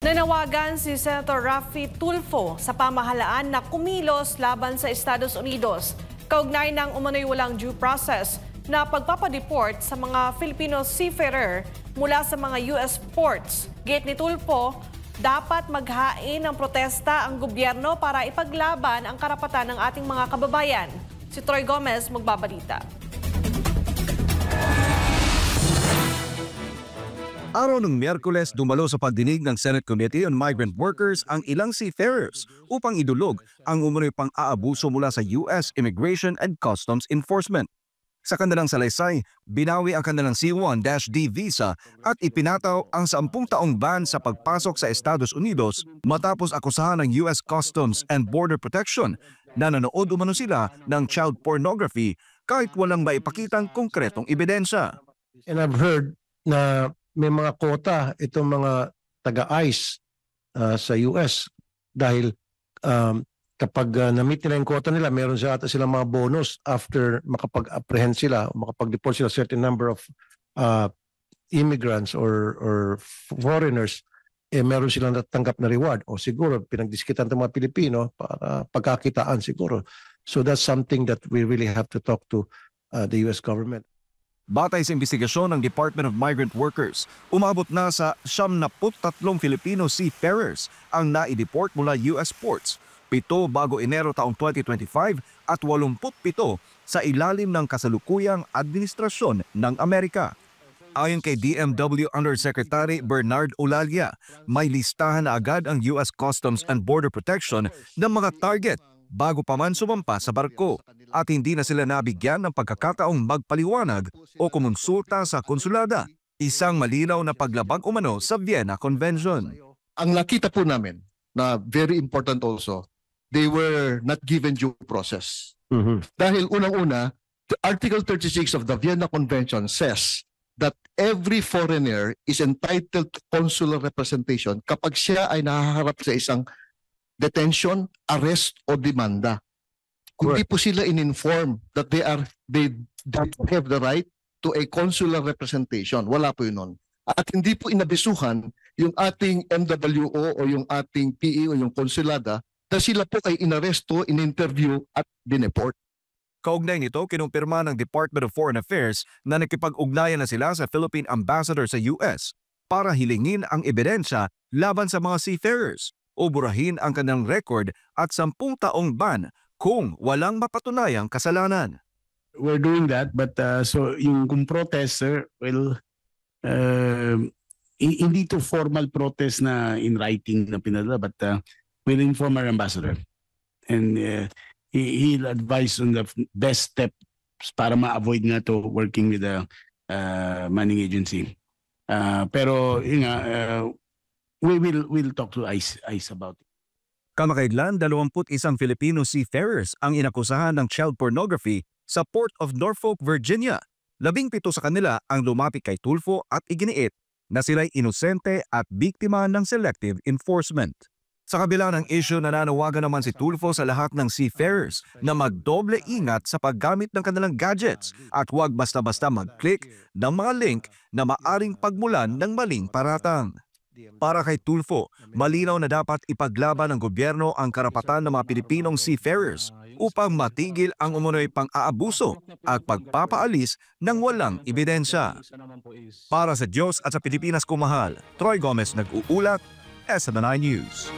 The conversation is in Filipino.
Nanawagan si Senator Raffy Tulfo sa pamahalaan na kumilos laban sa Estados Unidos kaugnay ng umano'y walang due process na pagpapadeport sa mga Filipino seafarer mula sa mga US ports. Gate ni Tulfo, dapat maghain ng protesta ang gobyerno para ipaglaban ang karapatan ng ating mga kababayan. Si Troy Gomez magbabalita. Araw ng Miyerkules, dumalo sa pagdinig ng Senate Committee on Migrant Workers ang ilang seafarers upang idulog ang umano'y pang-aabuso mula sa US Immigration and Customs Enforcement. Sa kanilang salaysay, binawi ang kanilang C1-D visa at ipinataw ang 10 taong ban sa pagpasok sa Estados Unidos matapos akusahan ng US Customs and Border Protection na nanood umano sila ng child pornography kahit walang maipakitang konkretong ebidensya. And I've heard na may mga quota itong mga taga-ICE sa US dahil kapag na-meet nila yung quota nila, meron silang mga bonus after makapag-apprehend sila, makapag-deport sila certain number of immigrants or foreigners, meron silang natanggap na reward. O siguro, pinagdiskitan ng mga Pilipino para pagkakitaan siguro. So that's something that we really have to talk to the US government. Batay sa investigasyon ng Department of Migrant Workers, umabot na sa 73 Filipino seafarers ang naideport mula US ports, 7 bago Enero taong 2025 at 87 sa ilalim ng kasalukuyang administrasyon ng Amerika. Ayon kay DMW Undersecretary Bernard Olalia, may listahan na agad ang US Customs and Border Protection ng mga target bago pa man sumampa sa barko at hindi na sila nabigyan ng pagkakataong magpaliwanag o kumonsulta sa konsulada. Isang malinaw na paglabag umano sa Vienna Convention. Ang nakita po namin na very important also, they were not given due process. Dahil unang-una, the Article 36 of the Vienna Convention says that every foreigner is entitled to consular representation kapag siya ay nahaharap sa isang detention, arrest o demanda. Hindi po sila in-inform that they have the right to a consular representation. Wala po yun nun. At hindi po inabisuhan yung ating MWO o yung ating PE o yung konsulada na sila po ay inaresto, in-interview at dineport. Kaugnay nito, kinumpirma ng Department of Foreign Affairs na nakipag-ugnayan na sila sa Philippine Ambassador sa US para hilingin ang ebidensya laban sa mga seafarers o burahin ang kanilang record at 10 taong ban kung walang mapatunayang kasalanan. We're doing that, but so yung kung protest, sir, well, hindi to formal protest na in writing na pinadala, but we'll inform our ambassador. And he'll advise on the best steps para ma-avoid nga to working with the manning agency. Pero yun nga, we'll talk to ICE about it. Kamakailan, 21 Filipino seafarers ang inakusahan ng child pornography sa Port of Norfolk, Virginia. 17 sa kanila ang lumapit kay Tulfo at iginiit na sila'y inosente at biktima ng selective enforcement. Sa kabila ng issue, nananawagan naman si Tulfo sa lahat ng seafarers na magdoble ingat sa paggamit ng kanilang gadgets at huwag basta-basta mag-click ng mga link na maaring pagmulan ng maling paratang. Para kay Tulfo, malinaw na dapat ipaglaban ng gobyerno ang karapatan ng mga Pilipinong seafarers upang matigil ang umunoy pang-aabuso at pagpapaalis ng walang ebidensya. Para sa Diyos at sa Pilipinas kumahal, Troy Gomez nag-uulat, SMNI News.